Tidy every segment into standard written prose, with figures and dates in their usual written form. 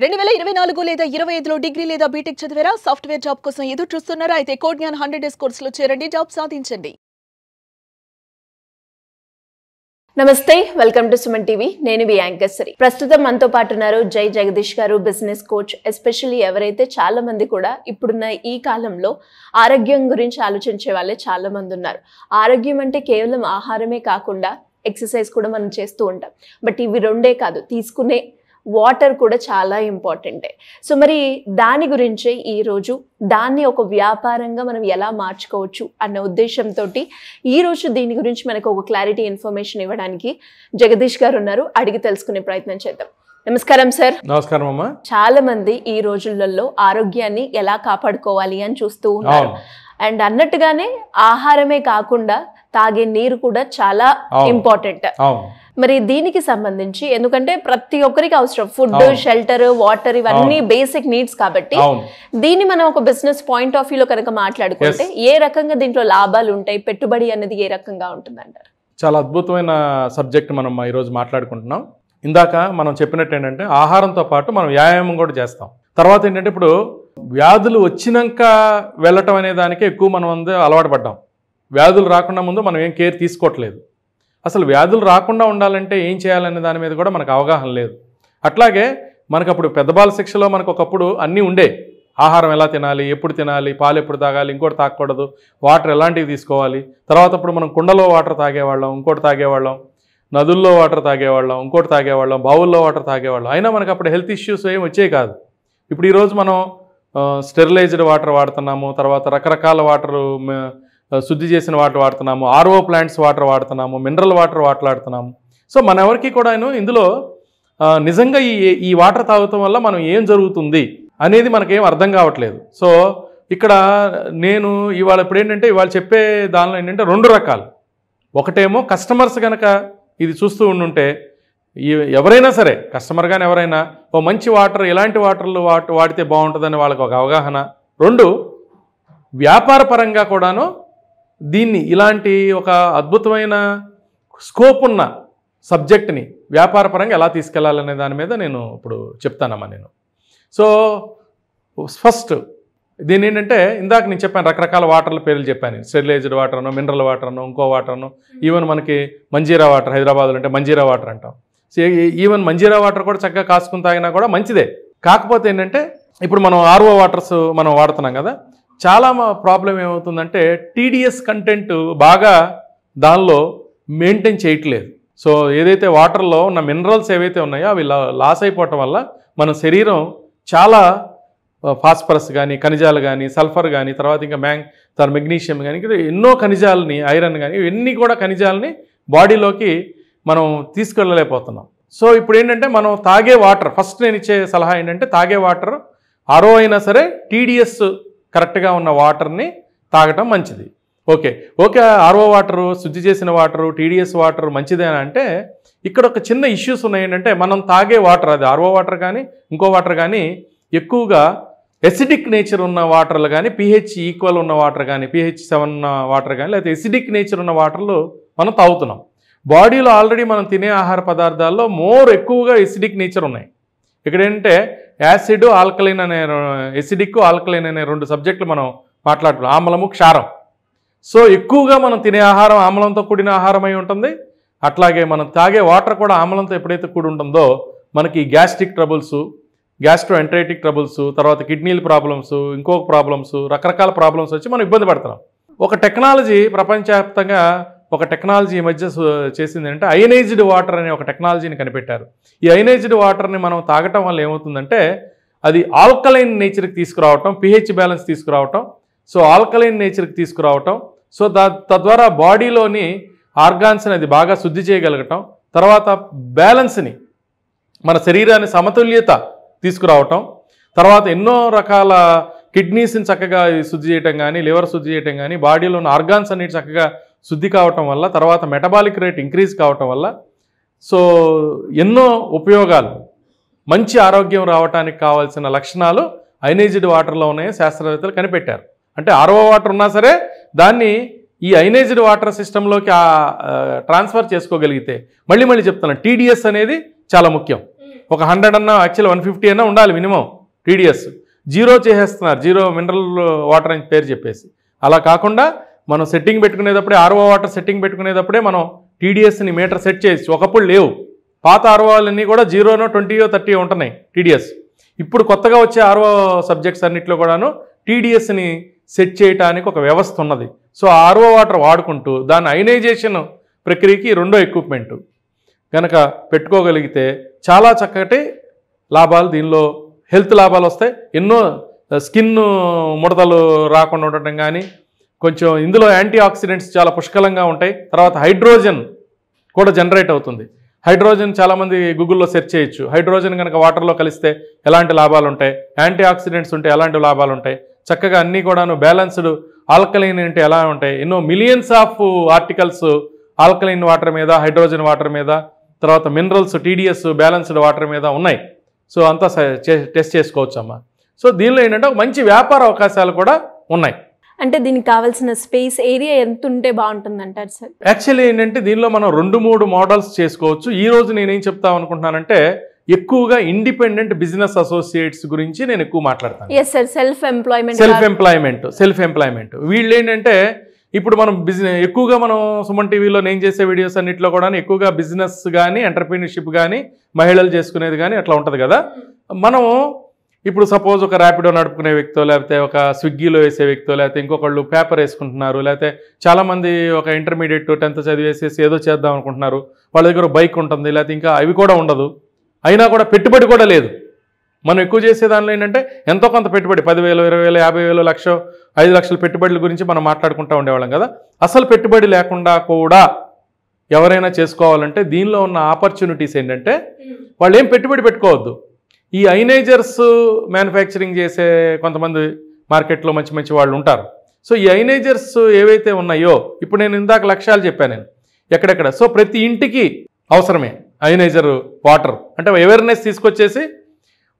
2024 లేదా 25లో డిగ్రీ లేదా బీటెక్ చదివారా? సాఫ్ట్వేర్ జాబ్ కోసం ఎదురు చూస్తున్నారా? అయితే కోడ్ జ్ఞాన్ 100 డేస్ కోర్సులో చేరండి, జాబ్ సాధించండి. నమస్తే, వెల్కమ్ టు సుమన్ టీవీ. నేను మీ యాంకర్ శ్రీ. ప్రస్తుతం మనతో పాటు ఉన్నారు జై జగదీష్ గారు, బిజినెస్ కోచ్. ఎస్పెషల్లీ ఎవరైతే చాలా మంది కూడా ఇప్పుడున్న ఈ కాలంలో ఆరోగ్యం గురించి ఆలోచించే వాళ్ళే చాలా మంది ఉన్నారు. ఆరోగ్యం అంటే కేవలం ఆహారమే కాకుండా ఎక్సర్సైజ్ కూడా మనం చేస్తూ ఉంటాం. బట్ ఇవి రెండే కాదు, తీసుకునే వాటర్ కూడా చాలా ఇంపార్టెంటే. సో మరి దాని గురించే ఈరోజు దాన్ని ఒక వ్యాపారంగా మనం ఎలా మార్చుకోవచ్చు అన్న ఉద్దేశంతో ఈరోజు దీని గురించి మనకు ఒక క్లారిటీ ఇన్ఫర్మేషన్ ఇవ్వడానికి జగదీష్ గారు ఉన్నారు. అడిగి తెలుసుకునే ప్రయత్నం చేద్దాం. నమస్కారం సార్. నమస్కారం అమ్మా. చాలా మంది ఈ రోజులలో ఆరోగ్యాన్ని ఎలా కాపాడుకోవాలి అని చూస్తూ ఉన్నారు. అండ్ అన్నట్టుగానే ఆహారమే కాకుండా తాగే నీరు కూడా చాలా ఇంపార్టెంట్. మరి దీనికి సంబంధించి ఎందుకంటే ప్రతి ఒక్కరికి అవసరం ఫుడ్, షెల్టర్, వాటర్, ఇవన్నీ బేసిక్ నీడ్స్ కాబట్టి దీన్ని మనం ఒక బిజినెస్ పాయింట్ ఆఫ్ వ్యూలో కనుక మాట్లాడుకుంటే ఏ రకంగా దీంట్లో లాభాలు ఉంటాయి, పెట్టుబడి అనేది ఏ రకంగా ఉంటుందంటారు? చాలా అద్భుతమైన సబ్జెక్ట్ మనం ఈరోజు మాట్లాడుకుంటున్నాం. ఇందాక మనం చెప్పినట్టు ఏంటంటే ఆహారంతో పాటు మనం వ్యాయామం కూడా చేస్తాం. తర్వాత ఏంటంటే ఇప్పుడు వ్యాధులు వచ్చినాక వెళ్ళటం అనే దానికే ఎక్కువ మనం అలవాటు పడ్డాం. వ్యాధులు రాకుండా ముందు మనం ఏం కేర్ తీసుకోవట్లేదు. అసలు వ్యాధులు రాకుండా ఉండాలంటే ఏం చేయాలనే దాని మీద కూడా మనకు అవగాహన లేదు. అట్లాగే మనకు అప్పుడు పెద్ద బాల శిక్షలో మనకు ఒకప్పుడు అన్నీ ఉండే. ఆహారం ఎలా తినాలి, ఎప్పుడు తినాలి, పాలు ఎప్పుడు తాగాలి, ఇంకోటి తాగకూడదు, వాటర్ ఎలాంటివి తీసుకోవాలి. తర్వాత అప్పుడు మనం కుండలో వాటర్ తాగేవాళ్ళం, ఇంకోటి తాగేవాళ్ళం, నదుల్లో వాటర్ తాగేవాళ్ళం, ఇంకోటి తాగేవాళ్ళం, బావుల్లో వాటర్ తాగేవాళ్ళం. అయినా మనకు అప్పుడు హెల్త్ ఇష్యూస్ ఏం వచ్చేవి కాదు. ఇప్పుడు ఈరోజు మనం స్టెరిలైజ్డ్ వాటర్ వాడుతున్నాము, తర్వాత రకరకాల వాటరు, శుద్ధి చేసిన వాటర్ వాడుతున్నాము, ఆర్ఓ ప్లాంట్స్ వాటర్ వాడుతున్నాము, మినరల్ వాటర్ వాడుతున్నాము. సో మన ఎవరికి కూడా ఇందులో నిజంగా ఈ వాటర్ తాగటం వల్ల మనం ఏం జరుగుతుంది అనేది మనకేం అర్థం కావట్లేదు. సో ఇక్కడ నేను ఇవాళ ఇప్పుడు ఏంటంటే ఇవాళ చెప్పే దానిలో ఏంటంటే రెండు రకాలు. ఒకటేమో కస్టమర్స్ కనుక ఇది చూస్తూ ఉండుంటే ఎవరైనా సరే, కస్టమర్ కానీ ఎవరైనా ఓ మంచి వాటర్, ఎలాంటి వాటర్లు వాడితే బాగుంటుందని వాళ్ళకి ఒక అవగాహన. రెండు, వ్యాపార పరంగా కూడాను దీన్ని ఇలాంటి ఒక అద్భుతమైన స్కోప్ ఉన్న సబ్జెక్ట్ని వ్యాపార పరంగా ఎలా తీసుకెళ్లాలనే దాని మీద నేను ఇప్పుడు చెప్తానమ్మా. నేను సో ఫస్ట్ దీని ఏంటంటే ఇందాక నేను చెప్పాను, రకరకాల వాటర్ల పేర్లు చెప్పాను. స్టెరిలైజ్డ్ వాటర్ అను, మినరల్ వాటర్ అను, ఇంకో వాటర్ అను, ఈవెన్ మనకి మంజీరా వాటర్, హైదరాబాద్లో అంటే మంజీరా వాటర్ అంటాం. సో ఈవెన్ మంజీరా వాటర్ కూడా చక్కగా కాసుకుని తాగినా కూడా మంచిదే. కాకపోతే ఏంటంటే ఇప్పుడు మనం ఆర్ఓ వాటర్స్ మనం వాడుతున్నాం కదా, చాలా ప్రాబ్లం ఏమవుతుందంటే టీడీఎస్ కంటెంట్ బాగా దానిలో మెయింటైన్ చేయట్లేదు. సో ఏదైతే వాటర్లో ఉన్న మినరల్స్ ఏవైతే ఉన్నాయో అవి లాస్ అయిపోవటం వల్ల మన శరీరం చాలా ఫాస్ఫరస్ కానీ, ఖనిజాలు కానీ, సల్ఫర్ కానీ, తర్వాత ఇంకా మెగ్నీషియం కానీ, ఎన్నో ఖనిజాలని, ఐరన్ కానీ, ఇవన్నీ కూడా ఖనిజాలని బాడీలోకి మనం తీసుకెళ్ళలేకపోతున్నాం. సో ఇప్పుడు ఏంటంటే మనం తాగే వాటర్, ఫస్ట్ నేను ఇచ్చే సలహా ఏంటంటే తాగే వాటర్ ఆర్ఓ అయినా సరే టీడీఎస్ కరెక్ట్గా ఉన్న వాటర్ని తాగటం మంచిది. ఓకే ఆర్ఓ వాటరు, శుద్ధి చేసిన వాటరు, టీడీఎస్ వాటర్ మంచిదేనా అంటే ఇక్కడ ఒక చిన్న ఇష్యూస్ ఉన్నాయి. ఏంటంటే మనం తాగే వాటర్, అది ఆర్ఓ వాటర్ కానీ ఇంకో వాటర్ కానీ, ఎక్కువగా ఎసిడిక్ నేచర్ ఉన్న వాటర్లు కానీ, pH ఈక్వల్ ఉన్న వాటర్ కానీ, pH 7 ఉన్న వాటర్ కానీ, లేకపోతే ఎసిడిక్ నేచర్ ఉన్న వాటర్లు మనం తాగుతున్నాం. బాడీలో ఆల్రెడీ మనం తినే ఆహార పదార్థాల్లో ఎక్కువగా ఎసిడిక్ నేచర్ ఉన్నాయి. ఇక్కడ ఏంటంటే యాసిడ్, ఆల్కలైన్ అనే, ఎసిడిక్, ఆల్కలైన్ అనే రెండు సబ్జెక్టులు మనం మాట్లాడుతున్నాం. ఆమ్లము, క్షారం. సో ఎక్కువగా మనం తినే ఆహారం ఆమ్లంతో కూడిన ఆహారం అయి ఉంటుంది. అట్లాగే మనం తాగే వాటర్ కూడా ఆమ్లంతో ఎప్పుడైతే కూడి ఉంటుందో మనకి గ్యాస్ట్రిక్ ట్రబుల్స్, గ్యాస్ట్రో ఎంటరైటిక్ ట్రబుల్స్, తర్వాత కిడ్నీల ప్రాబ్లమ్స్, ఇంకొక ప్రాబ్లమ్స్, రకరకాల ప్రాబ్లమ్స్ వచ్చి మనం ఇబ్బంది పడుతున్నాం. ఒక టెక్నాలజీ, ప్రపంచవ్యాప్తంగా ఒక టెక్నాలజీ ఈ మధ్య చేసింది అంటే అయనైజ్డ్ వాటర్ అనే ఒక టెక్నాలజీని కనిపెట్టారు. ఈ అయనైజ్డ్ వాటర్ని మనం తాగటం వల్ల ఏమవుతుందంటే అది ఆల్కలైన్ నేచర్కి తీసుకురావటం, pH బ్యాలెన్స్ తీసుకురావటం. సో ఆల్కలైన్ నేచర్కి తీసుకురావటం, సో తద్వారా బాడీలోని ఆర్గాన్స్ని అది బాగా శుద్ధి చేయగలగటం, తర్వాత బ్యాలెన్స్ని, మన శరీరాన్ని సమతుల్యత తీసుకురావటం, తర్వాత ఎన్నో రకాల కిడ్నీస్ని చక్కగా శుద్ధి చేయటం కానీ, లివర్ శుద్ధి చేయటం కానీ, బాడీలో ఉన్న ఆర్గాన్స్ అన్నిటి చక్కగా శుద్ధి కావటం వల్ల, తర్వాత మెటబాలిక్ రేట్ ఇంక్రీజ్ కావటం వల్ల, సో ఎన్నో ఉపయోగాలు, మంచి ఆరోగ్యం రావడానికి కావాల్సిన లక్షణాలు అయనైజ్డ్ వాటర్లో ఉన్నాయని శాస్త్రవేత్తలు కనిపెట్టారు. అంటే ఆర్ఓ వాటర్ ఉన్నా సరే దాన్ని ఈ అయనైజ్డ్ వాటర్ సిస్టంలోకి ట్రాన్స్ఫర్ చేసుకోగలిగితే, మళ్ళీ చెప్తున్నాను, టీడీఎస్ అనేది చాలా ముఖ్యం. ఒక 100 అన్నా యాక్చువల్ 150 అన్నా ఉండాలి మినిమం టీడీఎస్. జీరో చేసేస్తున్నారు, జీరో మినరల్ వాటర్ అని పేరు చెప్పేసి. అలా కాకుండా మనం సెట్టింగ్ పెట్టుకునేటప్పుడే, ఆర్ఓ వాటర్ సెట్టింగ్ పెట్టుకునేటప్పుడే మనం టీడీఎస్ని మీటర్ సెట్ చేయొచ్చు. ఒకప్పుడు లేవు, పాత ఆర్ఓలన్నీ కూడా 0నో 20యో 30 ఉంటున్నాయి టీడీఎస్. ఇప్పుడు కొత్తగా వచ్చే ఆర్ఓ సబ్జెక్ట్స్ అన్నింటిలో కూడాను టీడీఎస్ని సెట్ చేయడానికి ఒక వ్యవస్థ ఉన్నది. సో ఆర్ఓ వాటర్ వాడుకుంటూ దాని అయనైజేషన్ ప్రక్రియకి రెండో ఎక్విప్మెంట్ కనుక పెట్టుకోగలిగితే చాలా చక్కటి లాభాలు, దీనిలో హెల్త్ లాభాలు వస్తాయి. ఎన్నో స్కిన్ ముడతలు రాకుండా ఉండటం కానీ, కొంచెం ఇందులో యాంటీ ఆక్సిడెంట్స్ చాలా పుష్కలంగా ఉంటాయి. తర్వాత హైడ్రోజన్ కూడా జనరేట్ అవుతుంది. హైడ్రోజన్ చాలామంది గూగుల్లో సెర్చ్ చేయొచ్చు. హైడ్రోజన్ కనుక వాటర్లో కలిస్తే ఎలాంటి లాభాలు ఉంటాయి, యాంటీ ఆక్సిడెంట్స్ ఉంటే ఎలాంటి లాభాలు ఉంటాయి, చక్కగా అన్నీ కూడాను బ్యాలెన్స్డ్ ఆల్కలైన్ అంటే ఎలా ఉంటాయి. ఎన్నో millions of articles alkaline water మీద, హైడ్రోజన్ వాటర్ మీద, తర్వాత మినరల్స్ టీడీఎస్ బ్యాలెన్స్డ్ వాటర్ మీద ఉన్నాయి. సో అంతా టెస్ట్ చేసుకోవచ్చు అమ్మా. సో దీనిలో ఏంటంటే ఒక మంచి వ్యాపార అవకాశాలు కూడా ఉన్నాయి. అంటే దీనికి కావాల్సిన స్పేస్ ఏరియా ఎంత ఉంటే బాగుంటుంది అంటారు సార్? యాక్చువల్లీ ఏంటంటే దీనిలో మనం 2-3 మోడల్స్ చేసుకోవచ్చు. ఈ రోజు నేనేం చెప్తాం అనుకుంటున్నానంటే ఎక్కువగా ఇండిపెండెంట్ బిజినెస్ అసోసియేట్స్ గురించి నేను ఎక్కువ మాట్లాడతాను. సెల్ఫ్ ఎంప్లాయ్మెంట్ వీళ్ళు ఏంటంటే ఇప్పుడు మనం ఎక్కువగా మనం సుమన్ టీవీలో నేను చేసే వీడియోస్ అన్నింటిలో కూడా ఎక్కువగా బిజినెస్ కానీ, ఎంటర్ప్రీనర్షిప్ కానీ, మహిళలు చేసుకునేది కానీ అట్లా ఉంటుంది కదా. మనం ఇప్పుడు సపోజ్ ఒక ర్యాపిడో నడుపుకునే వ్యక్తో, లేకపోతే ఒక స్విగ్గీలో వేసే వ్యక్తో, లేకపోతే ఇంకొకళ్ళు పేపర్ వేసుకుంటున్నారు, లేకపోతే చాలామంది ఒక ఇంటర్మీడియట్ 10th చదివేసేసి ఏదో చేద్దాం అనుకుంటున్నారు. వాళ్ళ దగ్గర బైక్ ఉంటుంది, లేకపోతే ఇంకా అవి కూడా ఉండదు, అయినా కూడా పెట్టుబడి కూడా లేదు. మనం ఎక్కువ చేసే దానిలో ఏంటంటే ఎంతో కొంత పెట్టుబడి 10,000, 20,000, 50,000, 1,00,000, 5 లక్షల పెట్టుబడుల గురించి మనం మాట్లాడుకుంటూ ఉండేవాళ్ళం కదా. అసలు పెట్టుబడి లేకుండా కూడా ఎవరైనా చేసుకోవాలంటే దీనిలో ఉన్న ఆపర్చునిటీస్ ఏంటంటే వాళ్ళు ఏం పెట్టుబడి పెట్టుకోవద్దు. ఈ అయనైజర్స్ మ్యానుఫ్యాక్చరింగ్ చేసే కొంతమంది మార్కెట్లో మంచి మంచి వాళ్ళు ఉంటారు. సో ఈ అయనైజర్స్ ఏవైతే ఉన్నాయో, ఇప్పుడు నేను ఇందాక లక్ష్యాలు చెప్పాను నేను ఎక్కడెక్కడ. సో ప్రతి ఇంటికి అవసరమే అయనైజర్ వాటర్. అంటే అవేర్నెస్ తీసుకొచ్చేసి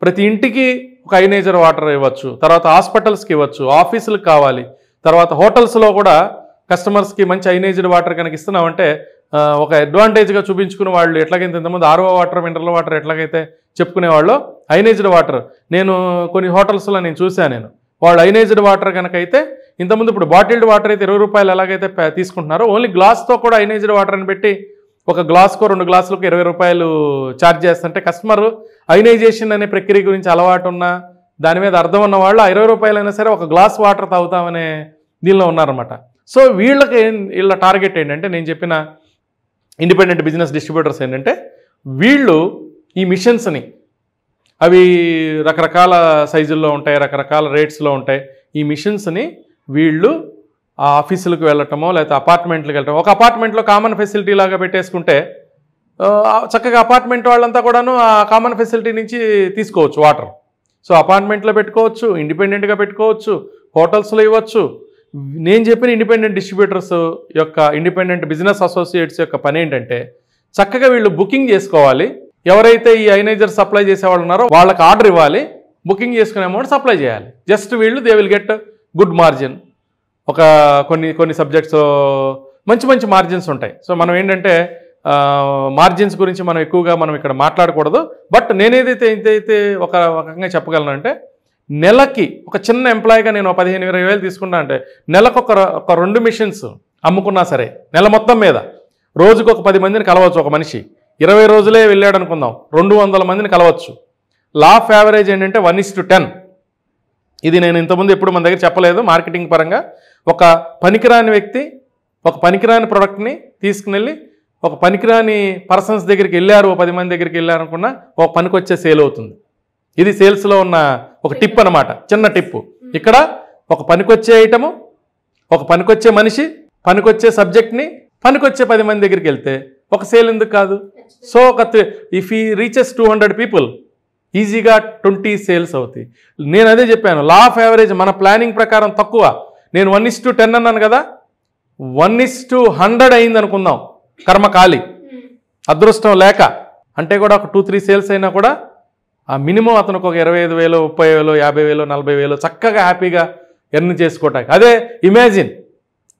ప్రతి ఇంటికి ఒక అయనైజర్ వాటర్ ఇవ్వచ్చు, తర్వాత హాస్పిటల్స్కి ఇవ్వచ్చు, ఆఫీసులకు కావాలి, తర్వాత హోటల్స్లో కూడా కస్టమర్స్కి మంచి అయనైజ్డ్ వాటర్ కనుక ఇస్తున్నామంటే ఒక అడ్వాంటేజ్గా చూపించుకునే వాళ్ళు. ఎట్లాగైతే ఇంతకుముందు ఆర్ఓ వాటర్, మినరల్ వాటర్ ఎట్లాగైతే చెప్పుకునేవాళ్ళు, అయనైజ్డ్ వాటర్ నేను కొన్ని హోటల్స్లో నేను చూశాను. వాళ్ళు అయనైజ్డ్ వాటర్ కనుక అయితే ఇంతకుముందు ఇప్పుడు బాటిల్డ్ వాటర్ అయితే 20 రూపాయలు ఎలాగైతే తీసుకుంటున్నారో, ఓన్లీ గ్లాస్తో కూడా అయనైజ్డ్ వాటర్ అని పెట్టి ఒక గ్లాస్కో 2 గ్లాసులకు 20 రూపాయలు ఛార్జ్ చేస్తుంటే కస్టమర్ అయనైజేషన్ అనే ప్రక్రియ గురించి అలవాటు ఉన్న, దాని మీద అర్థం ఉన్న వాళ్ళు 20 రూపాయలైనా సరే ఒక గ్లాస్ వాటర్ తాగుతామనే దీనిలో ఉన్నారన్నమాట. సో వీళ్ళ టార్గెట్ ఏంటంటే నేను చెప్పిన ఇండిపెండెంట్ బిజినెస్ డిస్ట్రిబ్యూటర్స్ ఏంటంటే వీళ్ళు ఈ మిషన్స్ని, అవి రకరకాల సైజుల్లో ఉంటాయి, రకరకాల రేట్స్లో ఉంటాయి. ఈ మిషన్స్ని వీళ్ళు ఆ ఆఫీసులకు వెళ్ళటమో లేకపోతే అపార్ట్మెంట్లకు వెళ్ళటం, ఒక అపార్ట్మెంట్లో కామన్ ఫెసిలిటీ లాగా పెట్టేసుకుంటే చక్కగా అపార్ట్మెంట్ వాళ్ళంతా కూడాను ఆ కామన్ ఫెసిలిటీ నుంచి తీసుకోవచ్చు వాటర్. సో అపార్ట్మెంట్లో పెట్టుకోవచ్చు, ఇండిపెండెంట్గా పెట్టుకోవచ్చు, హోటల్స్లో ఇవ్వచ్చు. నేను చెప్పిన ఇండిపెండెంట్ డిస్ట్రిబ్యూటర్స్ యొక్క, ఇండిపెండెంట్ బిజినెస్ అసోసియేట్స్ యొక్క పని ఏంటంటే చక్కగా వీళ్ళు బుకింగ్ చేసుకోవాలి. ఎవరైతే ఈ అయనైజర్ సప్లై చేసేవాళ్ళు ఉన్నారో వాళ్ళకి ఆర్డర్ ఇవ్వాలి, బుకింగ్ చేసుకునే అమౌంట్ సప్లై చేయాలి. జస్ట్ వీళ్ళు they will get good margin. ఒక కొన్ని సబ్జెక్ట్స్ మంచి మంచి మార్జిన్స్ ఉంటాయి. సో మనం ఏంటంటే మార్జిన్స్ గురించి మనం ఎక్కువగా మనం ఇక్కడ మాట్లాడకూడదు. బట్ నేనేదైతే ఇంతైతే ఒక రకంగా చెప్పగలను అంటే, నెలకి ఒక చిన్న ఎంప్లాయీగా నేను 15-20 వేలు తీసుకున్నా అంటే నెలకు ఒక 2 మిషన్స్ అమ్ముకున్నా సరే నెల మొత్తం మీద రోజుకు ఒక 10 మందిని కలవచ్చు. ఒక మనిషి 20 రోజులే వెళ్ళాడు అనుకుందాం, 200 మందిని కలవచ్చు. లా ఆఫ్ యావరేజ్ ఏంటంటే 1:10. ఇది నేను ఇంతకుముందు ఎప్పుడు మన దగ్గర చెప్పలేదు. మార్కెటింగ్ పరంగా ఒక పనికిరాని వ్యక్తి ఒక పనికిరాని ప్రోడక్ట్ని తీసుకుని ఒక పనికిరాని పర్సన్స్ దగ్గరికి వెళ్ళారు, 10 మంది దగ్గరికి వెళ్ళారనుకున్నా ఒక పనికొచ్చే సేల్ అవుతుంది. ఇది సేల్స్లో ఉన్న ఒక టిప్ అనమాట, చిన్న టిప్పు. ఇక్కడ ఒక పనికొచ్చే ఐటము, ఒక పనికొచ్చే మనిషి, పనికొచ్చే సబ్జెక్ట్ని, పనికొచ్చే 10 మంది దగ్గరికి వెళ్తే ఒక సేల్ ఎందుకు కాదు? సో ఇఫ్ ఈ రీచెస్ 200 పీపుల్ ఈజీగా 20 సేల్స్ అవుతాయి. నేను అదే చెప్పాను, లా ఆఫ్ యావరేజ్ మన ప్లానింగ్ ప్రకారం తక్కువ. నేను 1:10 అన్నాను కదా, 1:100 అయింది అనుకుందాం. కర్మకాలి అదృష్టం లేక అంటే కూడా ఒక 2-3 సేల్స్ అయినా కూడా ఆ మినిమం అతనికి ఒక 25,000, 30,000, 50,000, 40,000 చక్కగా హ్యాపీగా ఎర్న్ చేసుకోవటానికి. అదే ఇమాజిన్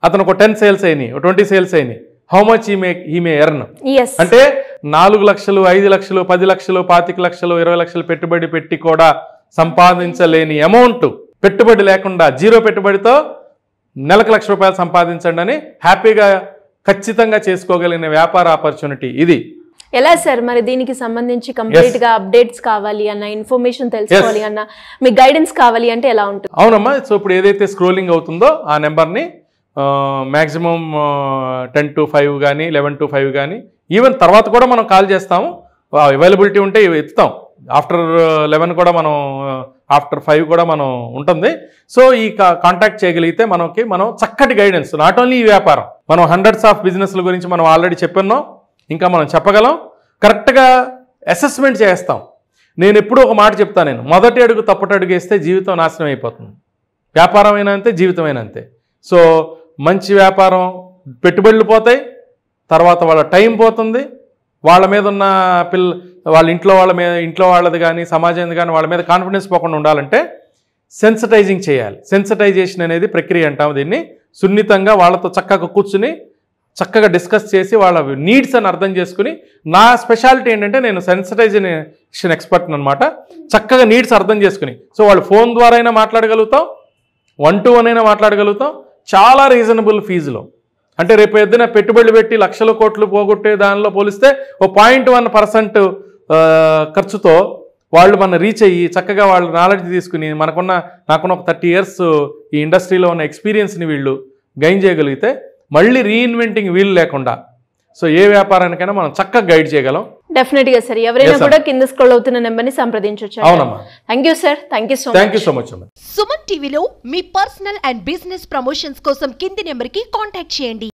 అతను ఒక 10 సేల్స్ అయినాయి, 20 సేల్స్ అయినాయి, how much he may earn అంటే 4 లక్షలు 5 లక్షలు 10 లక్షలు 25 లక్షలు 20 లక్షలు పెట్టుబడి పెట్టి కూడా సంపాదించలేని అమౌంట్, పెట్టుబడి లేకుండా జీరో పెట్టుబడితో నెలకు ₹1,00,000 సంపాదించండి అని హ్యాపీగా ఖచ్చితంగా చేసుకోగలిగిన వ్యాపార ఆపర్చునిటీ ఇది. ఎలా సార్ మరి దీనికి సంబంధించి కంప్లీట్ గా అప్డేట్స్ కావాలి అన్న, ఇన్ఫర్మేషన్ తెలుసుకోవాలి అన్న, మీ గైడెన్స్ కావాలి అంటే ఎలా ఉంటుంది? అవునమ్మా. సో ఇప్పుడు ఏదైతే స్క్రోలింగ్ అవుతుందో ఆ నెంబర్ని మ్యాక్సిమం 10 to 5 కానీ 11 to 5 కానీ ఈవెన్ తర్వాత కూడా మనం కాల్ చేస్తాము. అవైలబిలిటీ ఉంటే ఎత్తుతాం. ఆఫ్టర్ 11 కూడా మనం, ఆఫ్టర్ 5 కూడా మనం ఉంటుంది. సో ఈ కాంటాక్ట్ చేయగలిగితే మనం చక్కటి గైడెన్స్, నాట్ ఓన్లీ ఈ వ్యాపారం, మనం హండ్రెడ్స్ ఆఫ్ బిజినెస్ల గురించి మనం ఆల్రెడీ చెప్పన్నాం, ఇంకా మనం చెప్పగలం. కరెక్ట్గా అసెస్మెంట్ చేస్తాం. నేను ఎప్పుడూ ఒక మాట చెప్తాను, నేను మొదటి అడుగు తప్పటి అడుగు వేస్తే జీవితం నాశనం అయిపోతుంది. వ్యాపారం అయినా అంతే, జీవితం అయినా అంతే. సో మంచి వ్యాపారం, పెట్టుబడులు పోతాయి, తర్వాత వాళ్ళ టైం పోతుంది, వాళ్ళ మీద ఉన్న వాళ్ళ ఇంట్లో వాళ్ళది కానీ సమాజం కానీ వాళ్ళ మీద కాన్ఫిడెన్స్ పోకుండా ఉండాలంటే సెన్సిటైజింగ్ చేయాలి. సెన్సిటైజేషన్ అనేది ప్రక్రియ అంటాము దీన్ని. సున్నితంగా వాళ్ళతో చక్కగా కూర్చుని చక్కగా డిస్కస్ చేసి వాళ్ళ నీడ్స్ అని అర్థం చేసుకుని, నా స్పెషాలిటీ ఏంటంటే నేను సెన్సిటైజేషన్ ఎక్స్పర్ట్ అనమాట. చక్కగా నీడ్స్ అర్థం చేసుకుని, సో వాళ్ళు ఫోన్ ద్వారా అయినా మాట్లాడగలుగుతాం, 1-to-1 అయినా మాట్లాడగలుగుతాం, చాలా రీజనబుల్ ఫీజులో. అంటే రేపు ఏదైనా పెట్టుబడులు పెట్టి లక్షల కోట్లు పోగొట్టే దానిలో పోలిస్తే 0.1% ఖర్చుతో వాళ్ళు మన రీచ్ అయ్యి చక్కగా వాళ్ళు నాలెడ్జ్ తీసుకుని నాకున్న ఒక 30 years ఈ ఇండస్ట్రీలో ఉన్న ఎక్స్పీరియన్స్ని వీళ్ళు గెయిన్ చేయగలిగితే మళ్ళీ రీఇన్వెంటింగ్ వీలు లేకుండా సో ఏ వ్యాపారానికైనా మనం చక్కగా గైడ్ చేయగలం. డెఫినెట్ గా సార్, ఎవరైనా కూడా కింద స్క్రోల్ అవుతున్న నెంబర్ ని సంప్రదించవచ్చు. అవునమ్మా. Thank you sir, thank you so much. Suman టీవీలో మీ పర్సనల్ అండ్ బిజినెస్ ప్రమోషన్స్ కోసం కింది నెంబర్ కి కాంటాక్ట్ చేయండి.